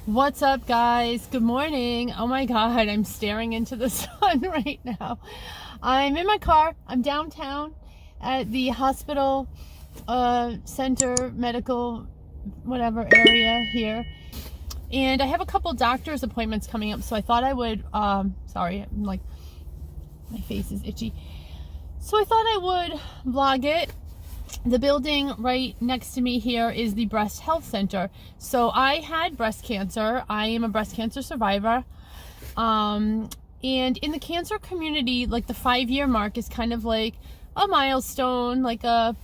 What's up, guys? Good morning. Oh my god, I'm staring into the sun right now. I'm in my car. I'm downtown at the hospital center, medical whatever area here, and I have a couple doctor's appointments coming up, so I thought I would sorry, I'm like, my face is itchy, so I thought I would vlog it. The building right next to me here is the breast health center. So I had breast cancer. I am a breast cancer survivor. And in the cancer community, like the 5-year mark is kind of like a milestone, like a,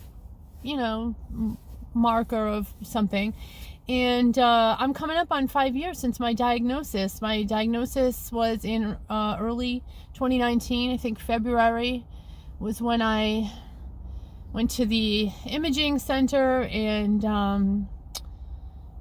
marker of something. And I'm coming up on 5 years since my diagnosis. My diagnosis was in early 2019. I think February was when I went to the imaging center and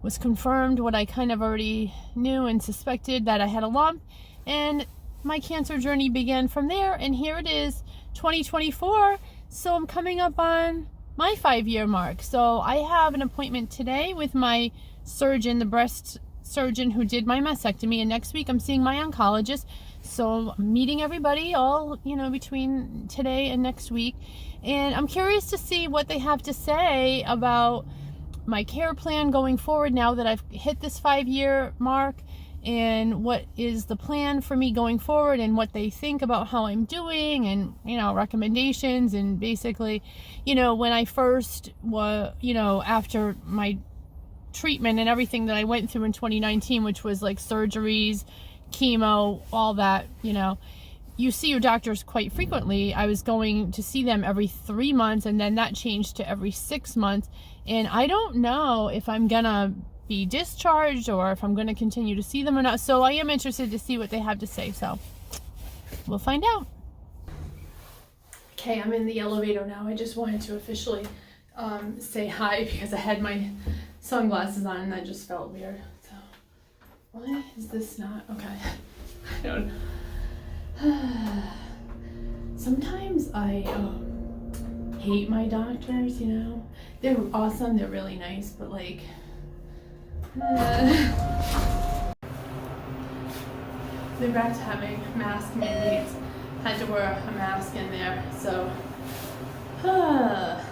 was confirmed what I kind of already knew and suspected, that I had a lump, and my cancer journey began from there. And here it is, 2024, so I'm coming up on my 5-year mark. So I have an appointment today with my surgeon, the breast surgeon who did my mastectomy, and next week I'm seeing my oncologist. So I'm meeting everybody all, between today and next week. And I'm curious to see what they have to say about my care plan going forward now that I've hit this 5-year mark, and what is the plan for me going forward, and what they think about how I'm doing, and, recommendations. And basically, when I first was, after my treatment and everything that I went through in 2019, which was like surgeries, chemo, all that, you see your doctors quite frequently. I was going to see them every 3 months, and then that changed to every 6 months. And I don't know if I'm gonna be discharged or if I'm gonna continue to see them or not. So I am interested to see what they have to say. So we'll find out. Okay, I'm in the elevator now. I just wanted to officially say hi because I had my sunglasses on and that just felt weird. So why is this not okay? I don't know. Sometimes I hate my doctors, they're awesome, they're really nice, but like they're back to having mask mandates. Had to wear a mask in there, so that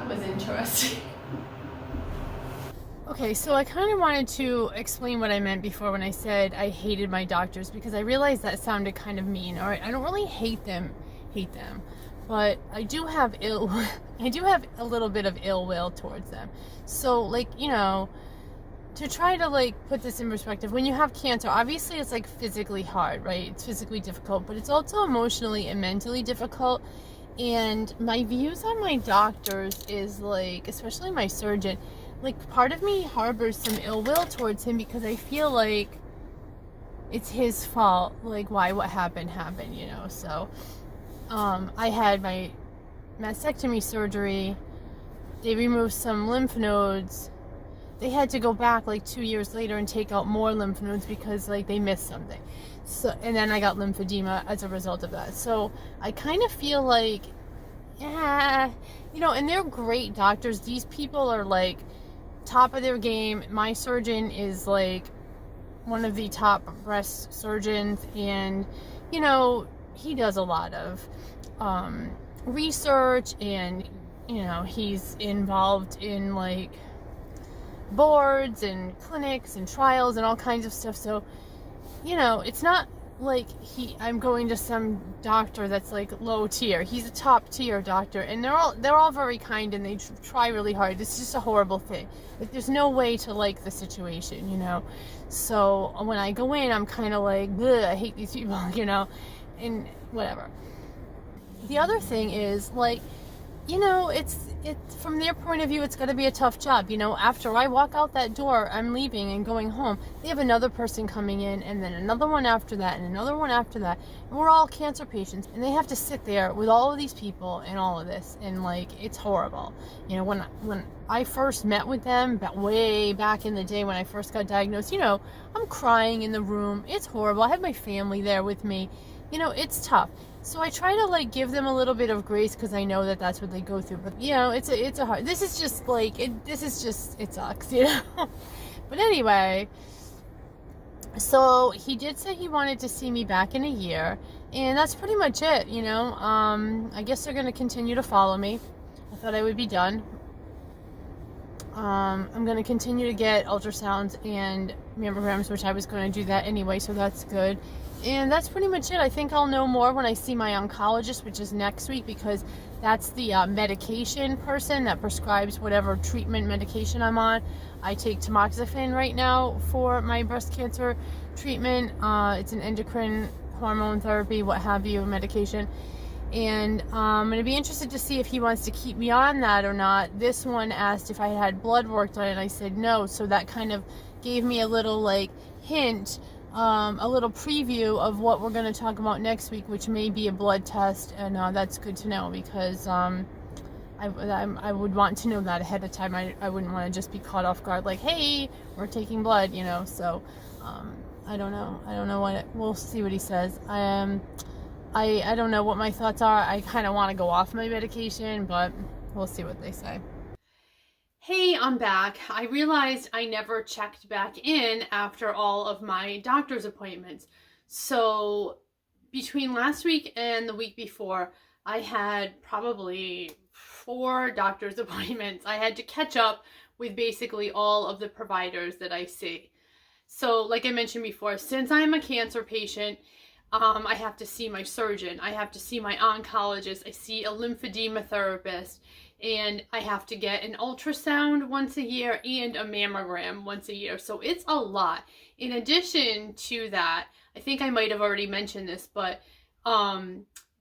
was interesting. Okay, so I kind of wanted to explain what I meant before when I said I hated my doctors, because I realized that sounded kind of mean. All right, I don't really hate them, but I do have a little bit of ill will towards them. So like, to try to put this in perspective, when you have cancer, obviously it's physically hard, right? It's physically difficult, but it's also emotionally and mentally difficult. And my views on my doctors is especially my surgeon, part of me harbors some ill will towards him because I feel like it's his fault, why what happened, so I had my mastectomy surgery. They removed some lymph nodes. They had to go back 2 years later and take out more lymph nodes because they missed something. So, and then I got lymphedema as a result of that. So I kind of feel and they're great doctors. These people are top of their game. My surgeon is one of the top breast surgeons, and he does a lot of research, and he's involved in boards and clinics and trials and all kinds of stuff. So it's not I'm going to some doctor that's low tier. He's a top tier doctor, and they're all very kind, and they try really hard. It's just a horrible thing. There's no way to like the situation, So when I go in, I'm kind of I hate these people, and whatever. The other thing is it's from their point of view, it's going to be a tough job. After I walk out that door, I'm leaving and going home. They have another person coming in, and then another one after that, and another one after that. And we're all cancer patients, and they have to sit there with all of these people and all of this, and it's horrible. When I first met with them, way back in the day when I first got diagnosed, I'm crying in the room. It's horrible. I have my family there with me. It's tough. So I try to give them a little bit of grace because I know that that's what they go through. But it's a hard. This is just it sucks, But anyway, so he did say he wanted to see me back in a year, and that's pretty much it, you know. I guess they're going to continue to follow me. I thought I would be done. I'm going to continue to get ultrasounds and mammograms, which I was going to do that anyway, so that's good. And that's pretty much it. I think I'll know more when I see my oncologist, which is next week, because that's the medication person that prescribes whatever treatment medication I'm on. I take tamoxifen right now for my breast cancer treatment. It's an endocrine hormone therapy, what have you, medication. And I'm going to be interested to see if he wants to keep me on that or not. This one asked if I had blood work done, and I said no. So that kind of gave me a little like hint, a little preview of what we're going to talk about next week, which may be a blood test. And that's good to know, because I would want to know that ahead of time. I wouldn't want to just be caught off guard like, hey, we're taking blood, you know. So I don't know. We'll see what he says. I don't know what my thoughts are. I kind of want to go off my medication, but we'll see what they say. Hey, I'm back. I realized I never checked back in after all of my doctor's appointments. So between last week and the week before, I had probably 4 doctor's appointments. I had to catch up with basically all of the providers that I see. So like I mentioned before, since I'm a cancer patient, I have to see my surgeon, I have to see my oncologist, I see a lymphedema therapist, and I have to get an ultrasound once a year and a mammogram once a year. So it's a lot. In addition to that, I think I might have already mentioned this, but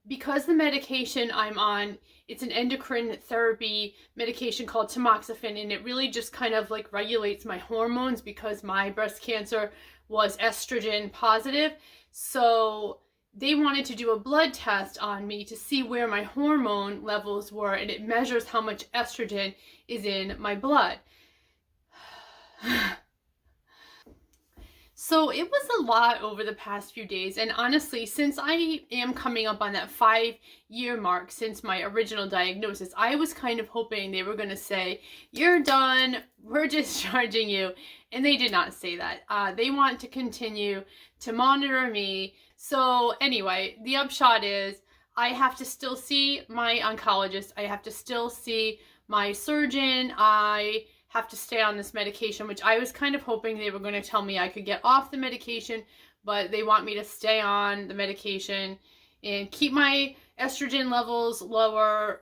because the medication I'm on, it's an endocrine therapy medication called tamoxifen, and it really just kind of like regulates my hormones because my breast cancer was estrogen positive. So they wanted to do a blood test on me to see where my hormone levels were, and it measures how much estrogen is in my blood. So it was a lot over the past few days, and honestly, since I am coming up on that 5-year mark since my original diagnosis, I was kind of hoping they were going to say, you're done, we're discharging you, and they did not say that. They want to continue to monitor me. So anyway, the upshot is I have to still see my oncologist, I have to still see my surgeon, I have to stay on this medication, which I was kind of hoping they were going to tell me I could get off the medication, but they want me to stay on the medication and keep my estrogen levels lower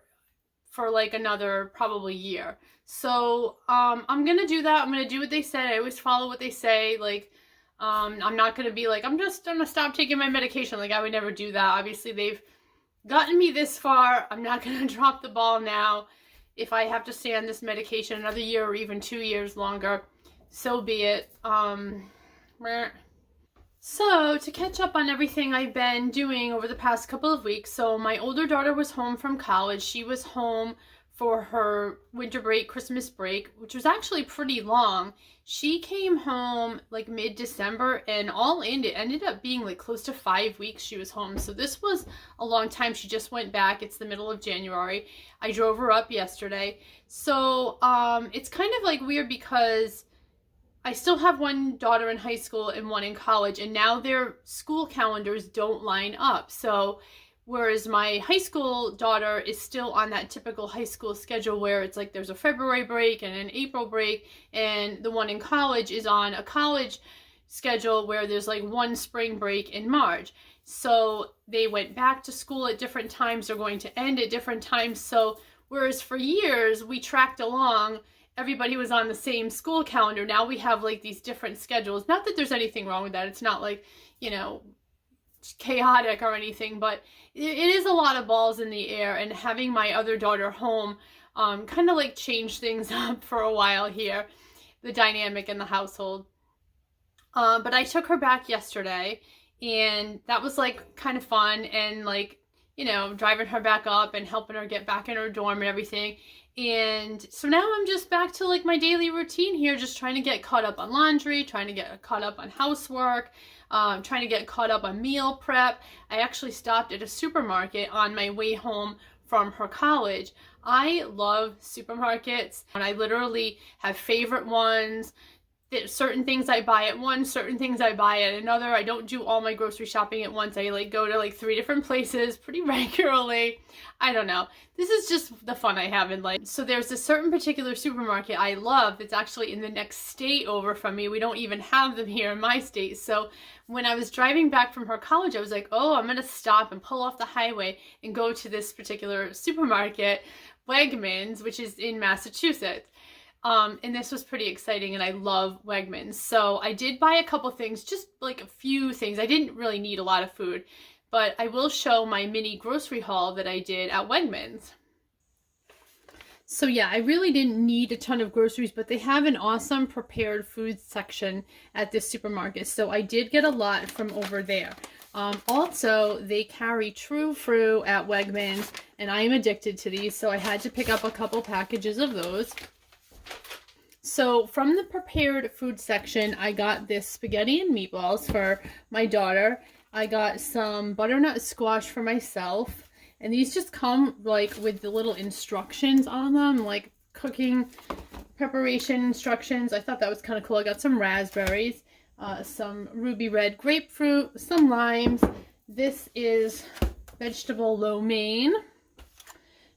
for like another probably year. So I'm going to do that. I'm going to do what they said. I always follow what they say. Like, I'm not going to be like, I'm just going to stop taking my medication. Like, I would never do that. Obviously, they've gotten me this far. I'm not going to drop the ball now. If I have to stay on this medication another year or even 2 years longer, so be it. So to catch up on everything I've been doing over the past couple of weeks, so my older daughter was home from college. She was home for her winter break, Christmas break, which was actually pretty long. She came home like mid-December, and all in it ended up being like close to 5 weeks she was home. So this was a long time. She just went back. It's the middle of January. I drove her up yesterday. So it's kind of like weird because I still have one daughter in high school and one in college, and now their school calendars don't line up. So whereas my high school daughter is still on that typical high school schedule where it's like there's a February break and an April break, and the one in college is on a college schedule where there's like one spring break in March. So they went back to school at different times. They're going to end at different times. So whereas for years we tracked along, everybody was on the same school calendar. Now we have like these different schedules. Not that there's anything wrong with that. It's not like, you know, chaotic or anything, but it is a lot of balls in the air, and having my other daughter home kind of like changed things up for a while here, the dynamic in the household. But I took her back yesterday, and that was like kind of fun, and like, you know, driving her back up and helping her get back in her dorm and everything. And so now I'm just back to like my daily routine here, just trying to get caught up on laundry, trying to get caught up on housework, trying to get caught up on meal prep. I actually stopped at a supermarket on my way home from her college. I love supermarkets, and I literally have favorite ones. There's certain things I buy at one, certain things I buy at another. I don't do all my grocery shopping at once. I like go to like 3 different places pretty regularly. I don't know. This is just the fun I have in life. So there's a certain particular supermarket I love that's actually in the next state over from me. We don't even have them here in my state. So when I was driving back from her college, I was like, oh, I'm going to stop and pull off the highway and go to this particular supermarket, Wegmans, which is in Massachusetts. And this was pretty exciting, and I love Wegmans. So I did buy a couple things, just like a few things. I didn't really need a lot of food, but I will show my mini grocery haul that I did at Wegmans. So yeah, I really didn't need a ton of groceries, but they have an awesome prepared food section at this supermarket. So I did get a lot from over there. Also, they carry True Fruit at Wegmans, and I am addicted to these, so I had to pick up a couple packages of those. So from the prepared food section, I got this spaghetti and meatballs for my daughter. I got some butternut squash for myself. And these just come like with the little instructions on them, like cooking preparation instructions. I thought that was kind of cool. I got some raspberries, some ruby red grapefruit, some limes. This is vegetable lo mein.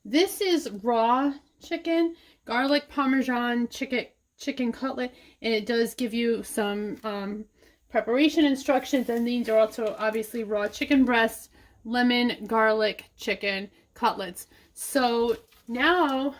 This is raw chicken, garlic parmesan chicken cutlet, and it does give you some preparation instructions, and these are also obviously raw chicken breasts, lemon garlic chicken cutlets. So now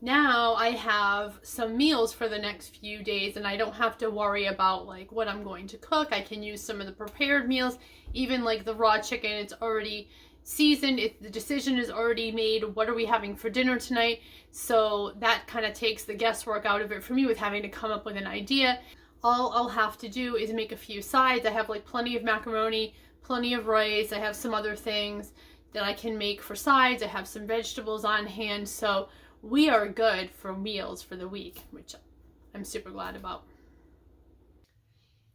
I have some meals for the next few days, and I don't have to worry about like what I'm going to cook. I can use some of the prepared meals, even like the raw chicken. It's already seasoned. The decision is already made. What are we having for dinner tonight? So that kind of takes the guesswork out of it for me with having to come up with an idea. All I'll have to do is make a few sides. I have like plenty of macaroni, plenty of rice. I have some other things that I can make for sides. I have some vegetables on hand. So we are good for meals for the week, which I'm super glad about.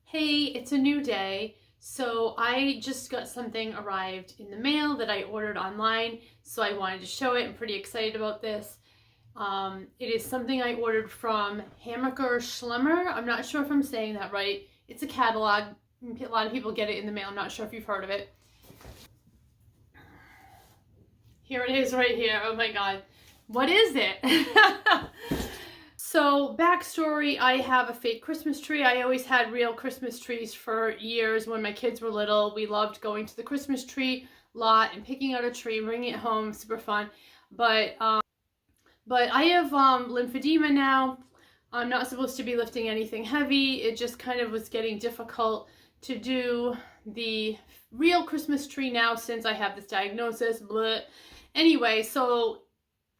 Hey, it's a new day. So I just got something arrived in the mail that I ordered online, so I wanted to show it. I'm pretty excited about this. It is something I ordered from Hammacher Schlemmer. I'm not sure if I'm saying that right. It's a catalog. A lot of people get it in the mail. I'm not sure if you've heard of it. Here it is right here. Oh my God. What is it? So, backstory, I have a fake Christmas tree. I always had real Christmas trees for years when my kids were little. We loved going to the Christmas tree lot and picking out a tree, bringing it home, super fun. But I have lymphedema now. I'm not supposed to be lifting anything heavy. It just kind of was getting difficult to do the real Christmas tree now since I have this diagnosis. Blah. Anyway, so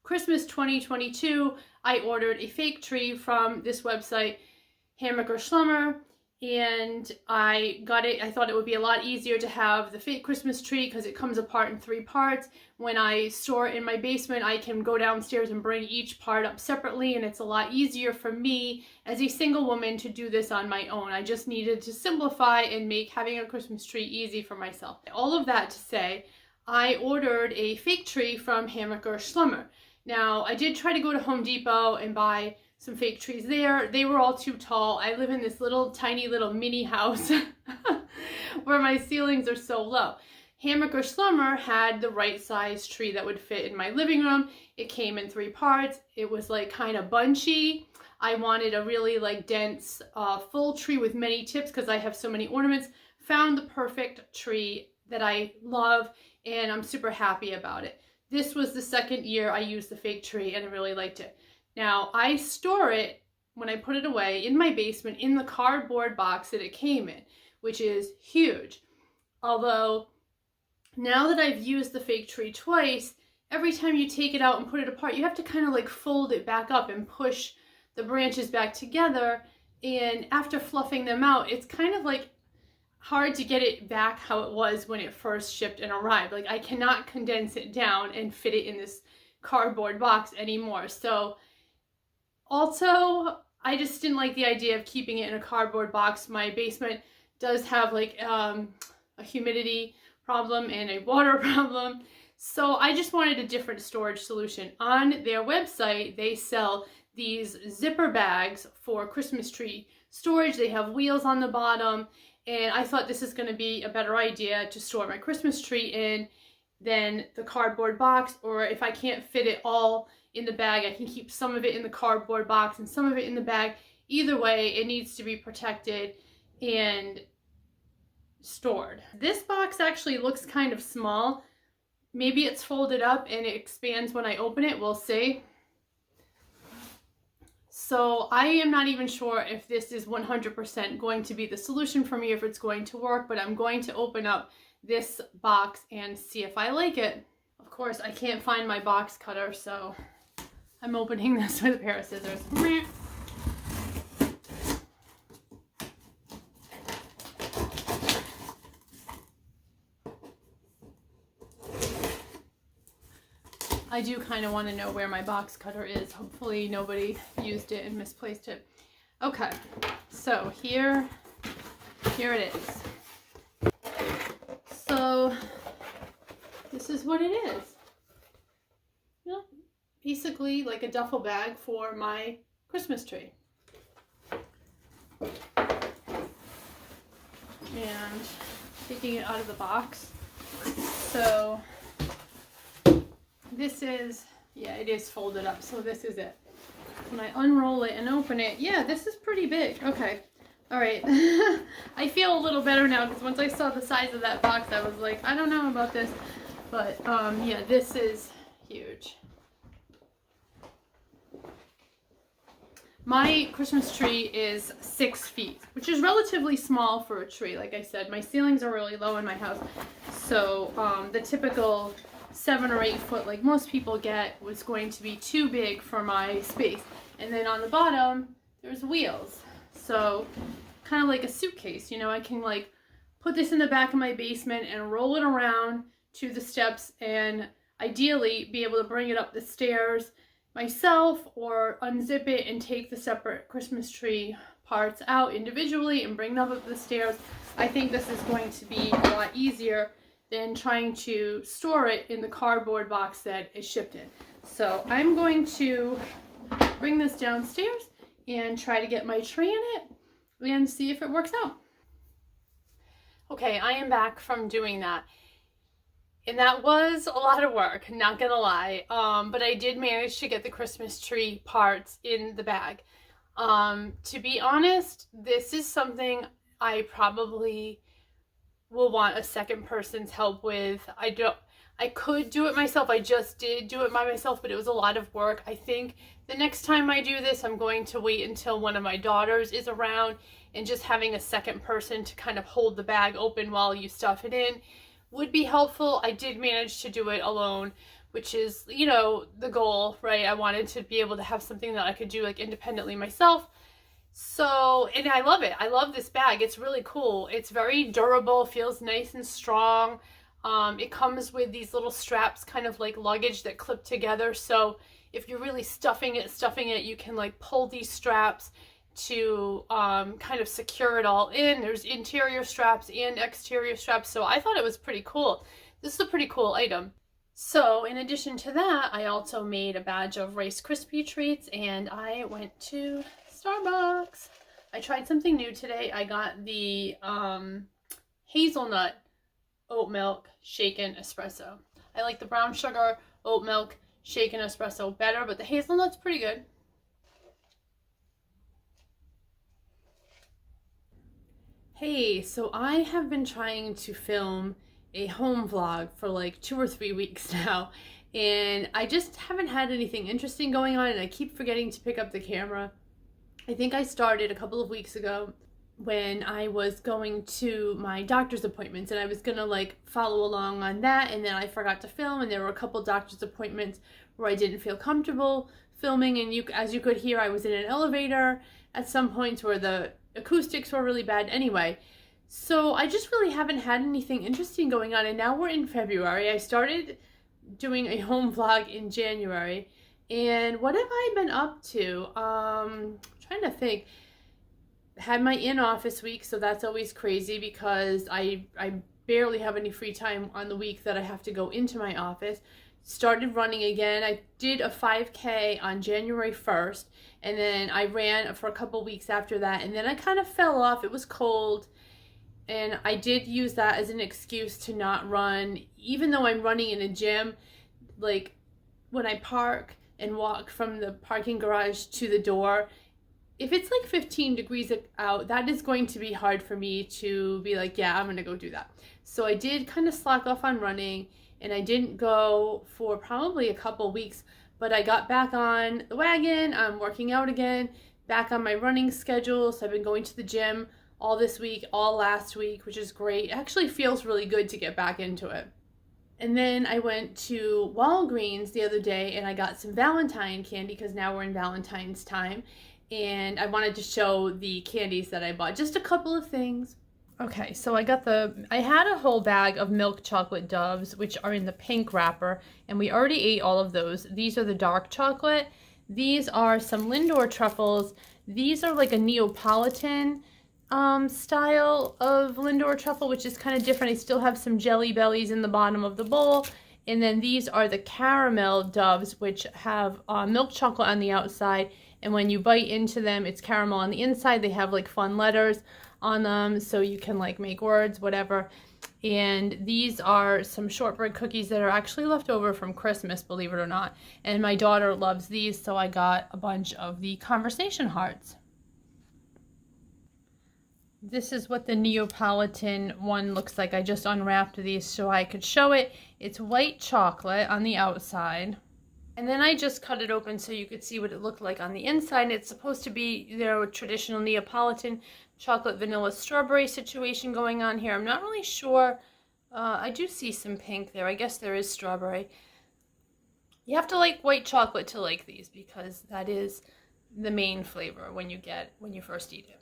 Christmas 2022, I ordered a fake tree from this website, Hammacher Schlemmer, and I got it. I thought it would be a lot easier to have the fake Christmas tree because it comes apart in 3 parts. When I store it in my basement, I can go downstairs and bring each part up separately, and it's a lot easier for me as a single woman to do this on my own. I just needed to simplify and make having a Christmas tree easy for myself. All of that to say, I ordered a fake tree from Hammacher Schlemmer. Now, I did try to go to Home Depot and buy some fake trees there. They were all too tall. I live in this little tiny little mini house where my ceilings are so low. Hammacher Schlemmer had the right size tree that would fit in my living room. It came in 3 parts. It was like kind of bunchy. I wanted a really like dense full tree with many tips because I have so many ornaments. Found the perfect tree that I love, and I'm super happy about it. This was the 2nd year I used the fake tree, and I really liked it. Now, I store it, when I put it away, in my basement in the cardboard box that it came in, which is huge. Although, now that I've used the fake tree twice, every time you take it out and put it apart, you have to kind of like fold it back up and push the branches back together. And after fluffing them out, it's kind of like hard to get it back how it was when it first shipped and arrived. Like, I cannot condense it down and fit it in this cardboard box anymore. So also, I just didn't like the idea of keeping it in a cardboard box. My basement does have like a humidity problem and a water problem. So I just wanted a different storage solution. On their website, they sell these zipper bags for Christmas tree storage. They have wheels on the bottom, and I thought this is going to be a better idea to store my Christmas tree in than the cardboard box, or if I can't fit it all in the bag, I can keep some of it in the cardboard box and some of it in the bag. Either way, it needs to be protected and stored. This box actually looks kind of small. Maybe it's folded up and it expands when I open it. We'll see. So I am not even sure if this is 100% going to be the solution for me, if it's going to work, but I'm going to open up this box and see if I like it. Of course, I can't find my box cutter, so I'm opening this with a pair of scissors. I do kind of want to know where my box cutter is. Hopefully nobody used it and misplaced it. Okay, so here it is. So this is what it is. Yeah, basically like a duffel bag for my Christmas tree. And taking it out of the box. So this is, yeah, it is folded up, so this is it. When I unroll it and open it, yeah, this is pretty big. Okay, all right. I feel a little better now, because once I saw the size of that box, I was like, I don't know about this. But yeah, this is huge. My Christmas tree is 6 feet, which is relatively small for a tree. Like I said, my ceilings are really low in my house. So the typical 7 or 8 foot, like most people get, was going to be too big for my space. And then on the bottom, there's wheels. So kind of like a suitcase, you know, I can like put this in the back of my basement and roll it around to the steps, and ideally be able to bring it up the stairs myself, or unzip it and take the separate Christmas tree parts out individually and bring them up the stairs. I think this is going to be a lot easier than trying to store it in the cardboard box that is shipped in. So I'm going to bring this downstairs and try to get my tree in it and see if it works out. Okay, I am back from doing that. And that was a lot of work, not gonna lie. But I did manage to get the Christmas tree parts in the bag. To be honest, this is something I probably will want a second person's help with. I could do it myself. I just did do it by myself, but it was a lot of work. I think the next time I do this, I'm going to wait until one of my daughters is around, and just having a second person to kind of hold the bag open while you stuff it in would be helpful. I did manage to do it alone, which is, you know, the goal, right? I wanted to be able to have something that I could do like independently myself. So, and I love it. I love this bag. It's really cool. It's very durable, feels nice and strong. It comes with these little straps, kind of like luggage, that clip together. So if you're really stuffing it, you can like pull these straps to kind of secure it all in. There's interior straps and exterior straps, so I thought it was pretty cool. This is a pretty cool item. So in addition to that, I also made a batch of Rice Krispie treats, and I went to Starbucks. I tried something new today. I got the hazelnut oat milk shaken espresso. I like the brown sugar oat milk shaken espresso better, but the hazelnut's pretty good. Hey, so I have been trying to film a home vlog for like 2 or 3 weeks now, and I just haven't had anything interesting going on, and I keep forgetting to pick up the camera. I think I started a couple of weeks ago when I was going to my doctor's appointments, and I was gonna like follow along on that, and then I forgot to film, and there were a couple doctor's appointments where I didn't feel comfortable filming, and as you could hear, I was in an elevator at some points where the acoustics were really bad anyway. So I just really haven't had anything interesting going on, and now we're in February. I started doing a home vlog in January, and what have I been up to? Trying to think. Had my in-office week, so that's always crazy because I barely have any free time on the week that I have to go into my office. started running again. I did a 5K on January 1st, and then I ran for a couple weeks after that, and then I kind of fell off. It was cold, and I did use that as an excuse to not run, even though I'm running in a gym. Like, when I park and walk from the parking garage to the door, if it's like 15 degrees out, that is going to be hard for me to be like, yeah, I'm gonna go do that. So I did kind of slack off on running, and I didn't go for probably a couple weeks, but I got back on the wagon. I'm working out again, back on my running schedule. So I've been going to the gym all this week, all last week, which is great. It actually feels really good to get back into it. And then I went to Walgreens the other day, and I got some Valentine candy, because now we're in Valentine's time. And I wanted to show the candies that I bought. Just a couple of things. Okay, so I had a whole bag of milk chocolate doves, which are in the pink wrapper, and we already ate all of those. These are the dark chocolate. These are some Lindor truffles. These are like a Neapolitan style of Lindor truffle, which is kind of different. I still have some jelly bellies in the bottom of the bowl. And then these are the caramel doves, which have milk chocolate on the outside. And when you bite into them, it's caramel on the inside. They have like fun letters on them, so you can like make words, whatever. And these are some shortbread cookies that are actually left over from Christmas, believe it or not. And my daughter loves these, so I got a bunch of the conversation hearts. This is what the Neapolitan one looks like. I just unwrapped these so I could show it. It's white chocolate on the outside. And then I just cut it open so you could see what it looked like on the inside. It's supposed to be, you know, a traditional Neapolitan chocolate vanilla strawberry situation going on here. I'm not really sure. I do see some pink there. I guess there is strawberry. You have to like white chocolate to like these, because that is the main flavor when you first eat it.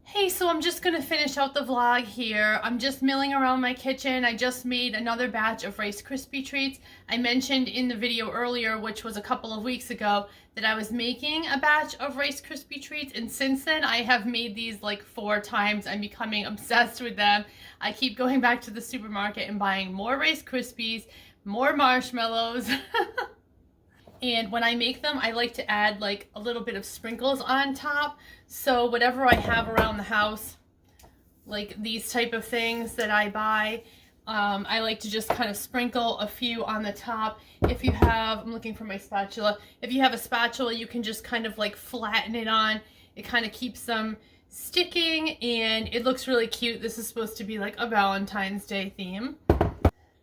Hey, so I'm just gonna finish out the vlog here. I'm just milling around my kitchen. I just made another batch of Rice Krispie treats. I mentioned in the video earlier, which was a couple of weeks ago, that I was making a batch of Rice Krispie treats, and since then I have made these like 4 times. I'm becoming obsessed with them. I keep going back to the supermarket and buying more Rice Krispies, more marshmallows. And when I make them, I like to add like a little bit of sprinkles on top. So whatever I have around the house, like these type of things that I buy, I like to just kind of sprinkle a few on the top. If you have, I'm looking for my spatula. If you have a spatula, you can just kind of like flatten it on. It kind of keeps them sticking, and it looks really cute. This is supposed to be like a Valentine's Day theme.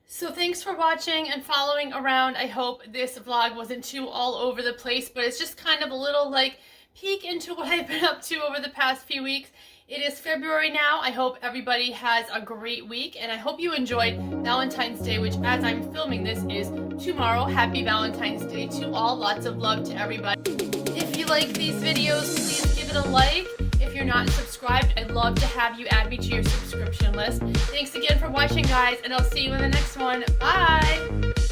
So thanks for watching and following around. I hope this vlog wasn't too all over the place, but it's just kind of a little like peek into what I've been up to over the past few weeks. It is February now. I hope everybody has a great week, and I hope you enjoyed Valentine's Day, which as I'm filming this is tomorrow. Happy Valentine's Day to all. Lots of love to everybody. If you like these videos, please give it a like. If you're not subscribed, I'd love to have you add me to your subscription list. Thanks again for watching, guys, and I'll see you in the next one. Bye!